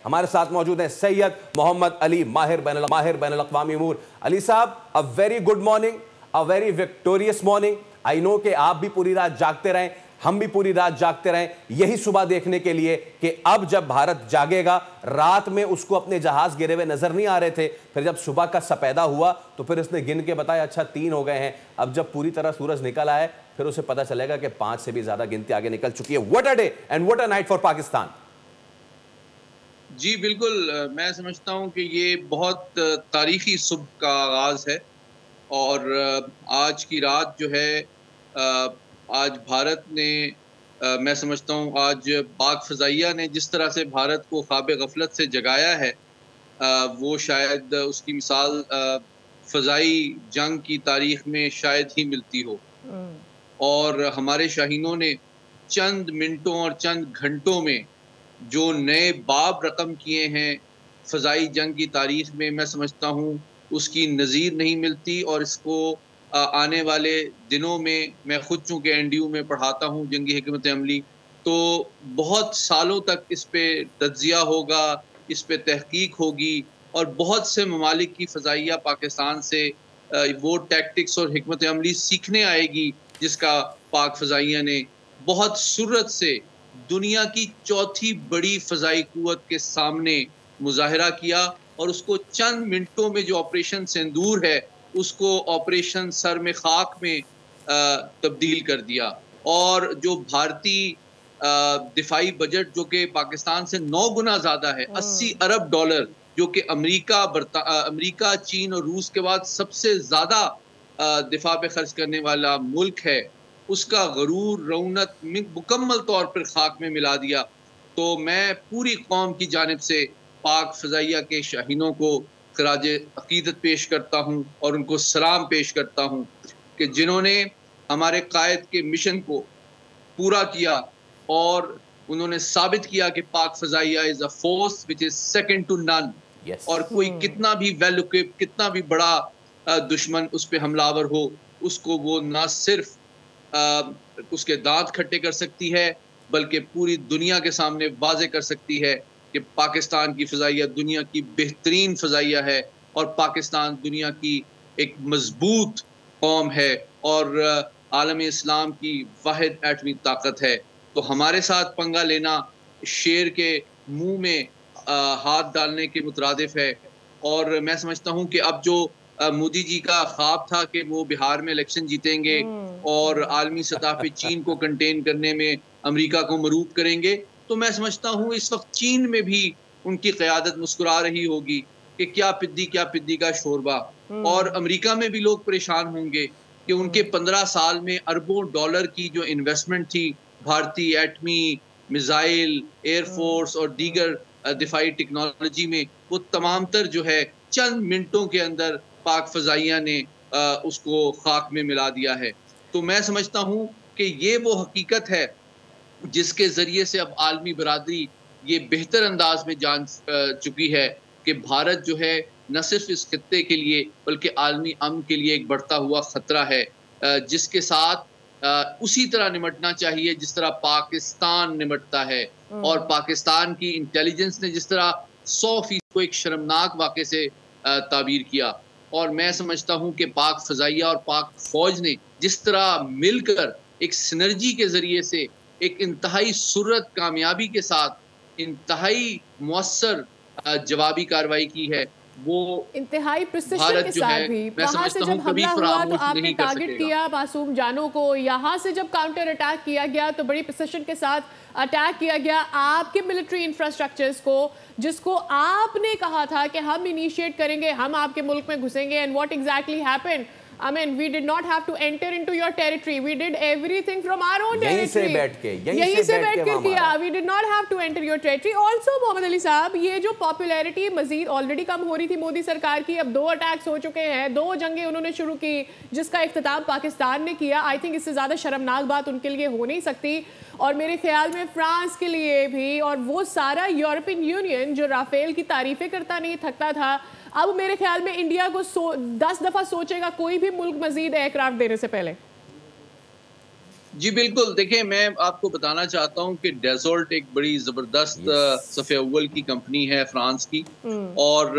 हमारे साथ मौजूद हैं सैयद मोहम्मद अली माहिर बैनुल अक़वामी उमूर। अली साहब, a very good morning, a very victorious morning. I know कि आप भी पूरी रात जागते रहें, हम भी पूरी रात जागते रहें, यही सुबह देखने के लिए कि अब जब भारत जागेगा। रात में उसको अपने जहाज गिरे हुए नजर नहीं आ रहे थे, फिर जब सुबह का सपेदा हुआ तो फिर उसने गिन के बताया अच्छा 3 हो गए हैं। अब जब पूरी तरह सूरज निकल आए फिर उसे पता चलेगा कि 5 से भी ज्यादा गिनती आगे निकल चुकी है। What a day and what a night for Pakistan. जी बिल्कुल, मैं समझता हूँ कि ये बहुत तारीखी सुबह का आगाज़ है और आज की रात जो है आज भारत ने मैं समझता हूँ आज पाक फ़ज़ाइया ने जिस तरह से भारत को ख्वाब गफलत से जगाया है, वो शायद उसकी मिसाल फ़ज़ाई जंग की तारीख में शायद ही मिलती हो। और हमारे शाहीनों ने चंद मिनटों और चंद घंटों में जो नए बाब रकम किए हैं फ़ज़ाई जंग की तारीख में, मैं समझता हूँ उसकी नज़ीर नहीं मिलती। और इसको आने वाले दिनों में मैं खुद चूँकि एनडीयू में पढ़ाता हूँ जंगी हिकमत अमली, तो बहुत सालों तक इस पे तज्ज़िया होगा, इस पे तहकीक होगी और बहुत से ममालिक की फ़ज़ाइया पाकिस्तान से वो टैक्टिक्स और हिकमत अमली सीखने आएगी जिसका पाक फ़ज़ाइया ने बहुत सुर्रत से दुनिया की चौथी बड़ी फ़ज़ाई क़ुव्वत के सामने मुज़ाहिरा किया और उसको चंद मिनटों में जो ऑपरेशन सिंदूर है, उसको ऑपरेशन सर में ख़ाक में तब्दील कर दिया। और जो भारतीय दिफ़ाई बजट जो कि पाकिस्तान से 9 गुना ज़्यादा है, 80 अरब डॉलर, जो कि अमेरिका, चीन और रूस के बाद सबसे ज़्यादा दिफ़ा पे खर्च करने वाला मुल्क है, उसका गरूर, रौनक मुकम्मल तौर पर ख़ाक में मिला दिया। तो मैं पूरी कौम की जानिब से पाक फ़ज़ाइया के शाहीनों को ख़राज अक़ीदत पेश करता हूँ और उनको सलाम पेश करता हूँ कि जिन्होंने हमारे कायद के मिशन को पूरा किया और उन्होंने साबित किया कि Pak Fazaia is a force which is second to none. और कोई कितना भी वेल इक्विप्ड, कितना भी बड़ा दुश्मन उस पे हमलावर हो, उसको वो ना सिर्फ़ उसके दांत खट्टे कर सकती है, बल्कि पूरी दुनिया के सामने वाज़े कर सकती है कि पाकिस्तान की फ़ज़ाइया दुनिया की बेहतरीन फ़ज़ाइया है और पाकिस्तान दुनिया की एक मज़बूत कौम है और आलम इस्लाम की वाहिद एटमी ताकत है। तो हमारे साथ पंगा लेना शेर के मुँह में हाथ डालने के मुतरादिफ है। और मैं समझता हूँ कि अब जो मोदी जी का ख्वाब था कि वो बिहार में इलेक्शन जीतेंगे और आलमी सतह पे चीन को कंटेन करने में अमेरिका को मरूब करेंगे, तो मैं समझता हूँ इस वक्त चीन में भी उनकी क़यादत मुस्कुरा रही होगी कि क्या पिद्दी का शोरबा। और अमेरिका में भी लोग परेशान होंगे कि उनके 15 साल में अरबों डॉलर की जो इन्वेस्टमेंट थी भारतीय एटमी मिसाइल, एयरफोर्स और दीगर दिफाई टेक्नोलॉजी में, वो तमाम तर जो है चंद मिनटों के अंदर पाक फ़ज़ाइया ने उसको ख़ाक में मिला दिया है। तो मैं समझता हूँ कि ये वो हकीकत है जिसके ज़रिए से अब आलमी बरादरी ये बेहतर अंदाज में जान चुकी है कि भारत जो है न सिर्फ इस खित्ते के लिए बल्कि आलमी अमन के लिए एक बढ़ता हुआ खतरा है, जिसके साथ उसी तरह निमटना चाहिए जिस तरह पाकिस्तान निमटता है। और पाकिस्तान की इंटेलिजेंस ने जिस तरह 100% को एक शर्मनाक वाक़े से ताबीर किया। और मैं समझता हूँ कि पाक फ़ज़ाइया और पाक फ़ौज ने जिस तरह मिलकर एक सिनर्जी के ज़रिए से एक इंतहाई सुरत कामयाबी के साथ इंतहाई मुअस्सर जवाबी कार्रवाई की है, वो इंतहाई प्रिसिशन भारत के जो साथ है भी। मैं वहां से समझता जब हूँ कभी हमला हुआ तो फरामोश आपने नहीं कर टारगेट सकेगा। किया मासूम जानों को, यहाँ से जब काउंटर अटैक किया गया तो बड़ी प्रिसिशन के साथ अटैक किया गया आपके मिलिट्री इंफ्रास्ट्रक्चर्स को, जिसको आपने कहा था कि हम इनिशिएट करेंगे, हम आपके मुल्क में घुसेंगे। And what exactly happened? I mean, we did not have to enter into your territory. We did everything from our own territory. यहीं से बैठ के किया. We did not have to enter your territory. Also, Mohammad Ali साहब, ये जो popularity मजीद already कम हो रही थी मोदी सरकार की, अब 2 अटैक्स हो चुके हैं, 2 जंगें उन्होंने शुरू की, जिसका इख्तिताम पाकिस्तान ने किया। आई थिंक इससे ज़्यादा शर्मनाक बात उनके लिए हो नहीं सकती। और मेरे ख्याल में फ्रांस के लिए भी, और वो सारा यूरोपियन यूनियन जो राफेल की तारीफें करता नहीं थकता था, अब मेरे ख्याल में इंडिया को 10 दफा सोचेगा कोई भी मुल्क मजीद एयरक्राफ्ट देने से पहले। जी बिल्कुल, देखिए मैं आपको बताना चाहता हूँ कि डेज़ोल्ट एक बड़ी ज़बरदस्त सफ़े अव्वल की कंपनी है फ्रांस की, और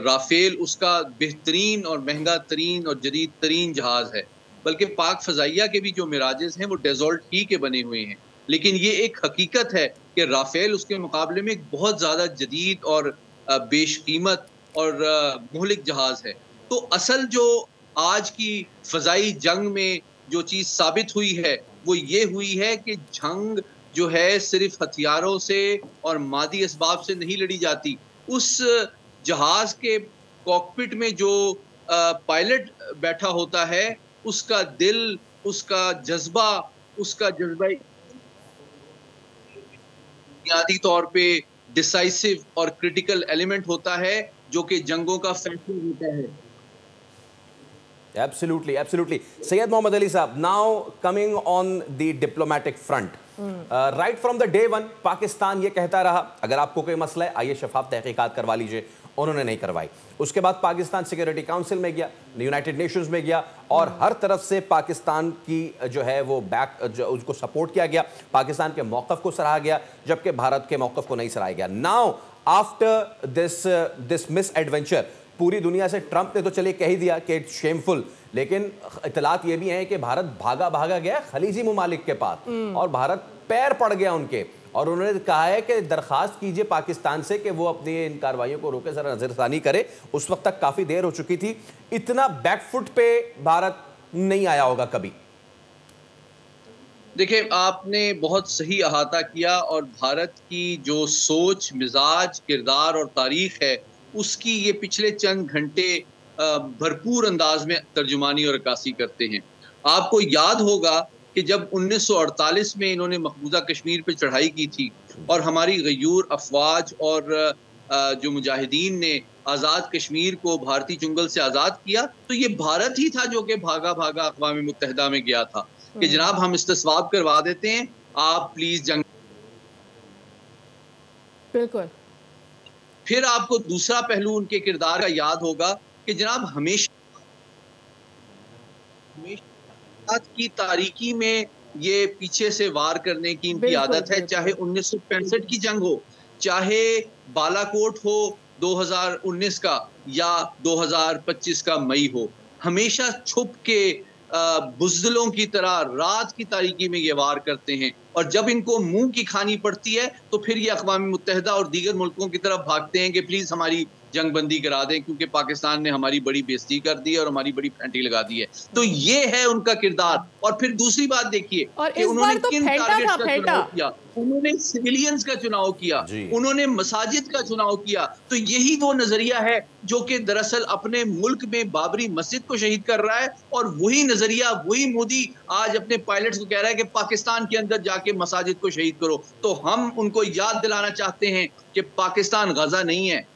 राफ़ेल उसका बेहतरीन और महँगा तरीन और जदीद तरीन जहाज़ है। बल्कि पाक फ़ज़ाइया के भी जो मिराजेज़ हैं वो डेज़ोल्ट ही के बने हुए हैं। लेकिन ये एक हकीकत है कि राफ़ेल उसके मुकाबले में एक बहुत ज़्यादा जदीद और बेशकीमत और मुहलिक जहाज़ है। तो असल जो आज की फ़ज़ाई जंग में जो चीज़ साबित हुई है, वो ये हुई है कि जंग जो है सिर्फ़ हथियारों से और मादी असबाब से नहीं लड़ी जाती। उस जहाज़ के कॉकपिट में जो पायलट बैठा होता है, उसका दिल, उसका जज़्बा बुनियादी तौर पे डिसाइसिव और क्रिटिकल एलिमेंट होता है, जो कि जंगों का फैसला होता है। Absolutely, absolutely. Syed Mohammad Ali Saab, now coming on the diplomatic front. Right from the day one, Pakistan ये कहता रहा, अगर आपको कोई मसला है आइए शफाफ तहकीकात करवा लीजिए, उन्होंने नहीं करवाई। उसके बाद पाकिस्तान सिक्योरिटी काउंसिल में गया, यूनाइटेड नेशंस में गया, और हर तरफ से पाकिस्तान की जो है वो उसको सपोर्ट किया गया, पाकिस्तान के मौक़िफ़ को सराहा गया, जबकि भारत के मौक़िफ़ को नहीं सराहा गया। Now after this miss adventure, पूरी दुनिया से ट्रंप ने तो चले कह ही दिया कि इट्स शेमफुल, लेकिन इतलात ये भी हैं कि भारत भागा गया खलीजी मुमालिक के पास और भारत पैर पड़ गया उनके, और उन्होंने कहा है कि दरखास्त कीजिए पाकिस्तान से कि वो अपनी इन कार्रवाइयों को रोके, जरा नजरसानी करे। उस वक्त तक काफी देर हो चुकी थी। इतना बैकफुट पे भारत नहीं आया होगा कभी। देखिए, आपने बहुत सही अहाता किया, और भारत की जो सोच, मिजाज, किरदार और तारीख है, उसकी ये पिछले चंद घंटे भरपूर अंदाज में तर्जुमानी और अक्कासी करते हैं। आपको याद होगा कि जब 1948 में इन्होंने मकबूजा कश्मीर पे चढ़ाई की थी और हमारी गयूर अफवाज और जो मुजाहिदीन ने आज़ाद कश्मीर को भारतीय चुंगल से आज़ाद किया, तो ये भारत ही था जो कि भागा अक़वाम मुत्तहिदा में गया था कि जनाब हम इस्तिस्वाब करवा देते हैं, आप प्लीज जंग। बिल्कुल। फिर आपको दूसरा पहलू उनके किरदार का याद होगा कि जनाब हमेशा की तारीकी में ये पीछे से वार करने की इनकी आदत है, चाहे 1965 की जंग हो, चाहे बालाकोट हो 2019 का, या 2025 का मई हो, हमेशा छुप के बुज़दिलों की तरह रात की तारीकी में ये वार करते हैं, और जब इनको मुंह की खानी पड़ती है तो फिर ये अक़वाम मुत्तहिदा और दीगर मुल्कों की तरफ भागते हैं कि प्लीज हमारी जंग बंदी करा दें, क्योंकि पाकिस्तान ने हमारी बड़ी बेइज्जती कर दी है और हमारी बड़ी फैंटी लगा दी है। तो ये है उनका किरदार। और फिर दूसरी बात देखिए कि उन्होंने किन टारगेट्स का चुनाव किया। उन्होंने सिविलियंस का चुनाव किया, उन्होंने मसाजिद का चुनाव किया। तो यही वो नजरिया है जो कि दरअसल अपने मुल्क में बाबरी मस्जिद को शहीद कर रहा है, और वही नजरिया, वही मोदी आज अपने पायलट्स को कह रहा है कि पाकिस्तान के अंदर जाके मसाजिद को शहीद करो। तो हम उनको याद दिलाना चाहते हैं कि पाकिस्तान गजा नहीं है,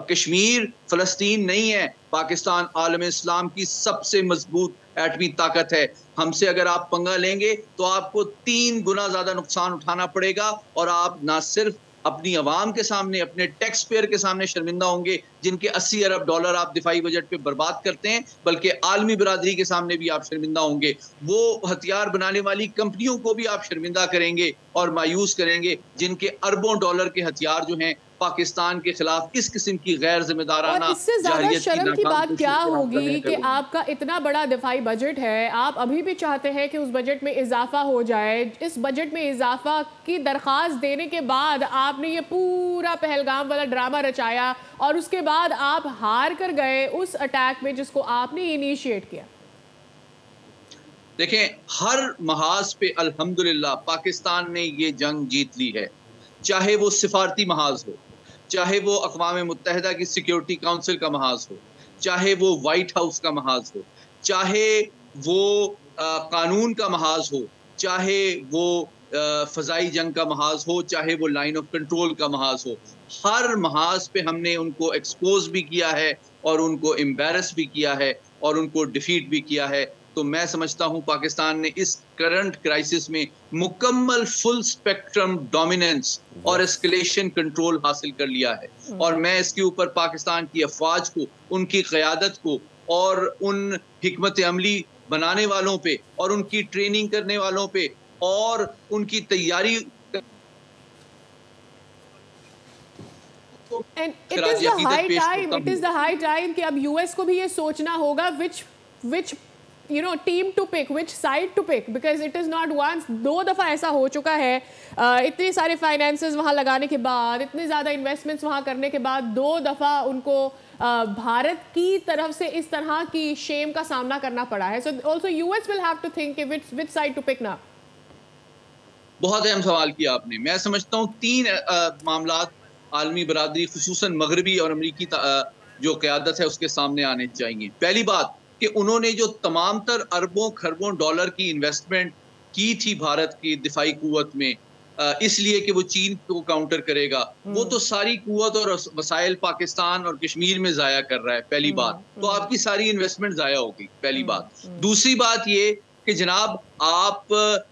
कश्मीर फलस्तीन नहीं है, पाकिस्तान आलम इस्लाम की सबसे मजबूत एटमी ताकत है। हमसे अगर आप पंगा लेंगे तो आपको 3 गुना ज्यादा नुकसान उठाना पड़ेगा, और आप ना सिर्फ अपनी आवाम के सामने, अपने टैक्स पेयर के सामने शर्मिंदा होंगे जिनके 80 अरब डॉलर आप दिफाई बजट पे बर्बाद करते हैं, बल्कि आलमी बिरादरी के सामने भी आप शर्मिंदा होंगे। वो हथियार बनाने वाली कंपनियों को भी आप शर्मिंदा करेंगे और मायूस करेंगे जिनके अरबों डॉलर के हथियार जो हैं पाकिस्तान के खिलाफ इस किस्म की गैर जिम्मेदाराना, इससे ज्यादा शर्म की बात क्या होगी कि आपका इतना बड़ा दिफाई बजट है, आप अभी भी चाहते हैं कि उस बजट में इजाफा हो जाए। इस बजट में इजाफा की दरखास्त देने के बाद आपने ये पूरा पहलगाम वाला ड्रामा रचाया, और उसके बाद आप हार कर गए उस अटैक में जिसको आपने इनिशिएट किया। देखें, हर महाज पे अल्हम्दुलिल्लाह पाकिस्तान ने ये जंग जीत ली है, चाहे वो सिफारती महाज हो, चाहे वो अक़वाम मुत्तहिदा की सिक्योरिटी काउंसिल का महाज हो, चाहे वो व्हाइट हाउस का महाज हो, चाहे वो कानून का महाज हो, चाहे वो फ़ज़ाई जंग का महाज हो, चाहे वो लाइन ऑफ कंट्रोल का महाज हो। हर महाज पे हमने उनको एक्सपोज भी किया है और उनको एम्बैरस भी किया है और उनको डिफीट भी किया है। तो मैं समझता हूं पाकिस्तान ने इस करंट क्राइसिस में मुकम्मल फुल स्पेक्ट्रम डोमिनेंस और एस्केलेशन कंट्रोल हासिल कर लिया है, और मैं इसके ऊपर पाकिस्तान की अफवाज को, उनकी क़यादत को और उन हिकमत अमली बनाने वालों पे और उनकी ट्रेनिंग करने वालों पे और उनकी तैयारी। And it is the high time. It is the high time कि अब यूएस को भी ये सोचना होगा which team to pick, which side to pick, because it is not once, 2 दफ़ा ऐसा हो चुका है। इतने सारे फाइनेंसेस वहाँ लगाने के बाद, इतने ज़्यादा इन्वेस्टमेंट्स वहाँ करने के बाद 2 दफ़ा उनको भारत की तरफ से इस तरह की शेम का सामना करना पड़ा है। So also US will have to think which side to pick now. बहुत अहम सवाल किया आपने। मैं समझता हूँ 3 मामलात आलमी बरादरी खुसूसन मगरबी और अमरीकी जो क़यादत है उसके सामने आने चाहिए। पहली बात कि उन्होंने जो तमाम तर अरबों खरबों डॉलर की इन्वेस्टमेंट की थी भारत की दिफाई कुव्वत में, इसलिए कि वो चीन को काउंटर करेगा, वो तो सारी कुव्वत और वसाइल पाकिस्तान और कश्मीर में ज़ाया कर रहा है। पहली बात तो आपकी सारी इन्वेस्टमेंट ज़ाया होगी, पहली बात। दूसरी बात ये कि जनाब आप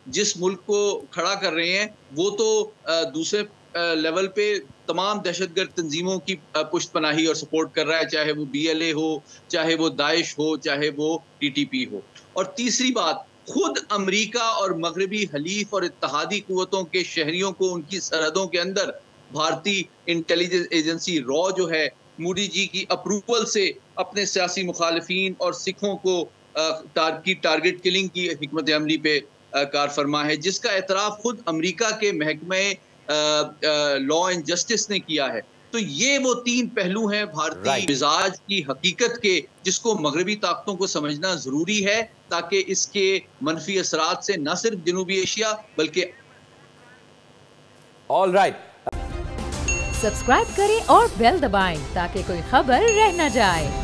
जिस मुल्क को खड़ा कर रहे हैं वो तो दूसरे लेवल पे तमाम दहशतगर्द तंजीमों की पुष्टपनाही और सपोर्ट कर रहा है, चाहे वो BLA हो, चाहे वो दाइश हो, चाहे वो TTP हो। और तीसरी बात, खुद अमेरिका और मगरबी हलीफ और इत्तहादी कुव्वतों के शहरियों को उनकी सरहदों के अंदर भारतीय इंटेलिजेंस एजेंसी रॉ जो है मोदी जी की अप्रूवल से अपने सियासी मुखालिफिन और सिखों को टारगेट किलिंग की हिकमत अमली पे कार फरमा है, जिसका एतराफ़ खुद अमेरिका के महकमे लॉ एंड जस्टिस ने किया है। तो ये वो 3 पहलू हैं भारतीय मिजाज की हकीकत के, जिसको मगरबी ताकतों को समझना जरूरी है ताकि इसके मनफी असरात से न सिर्फ जनूबी एशिया बल्कि। ऑल राइट, सब्सक्राइब करें और बेल दबाएं ताकि कोई खबर रह न जाए।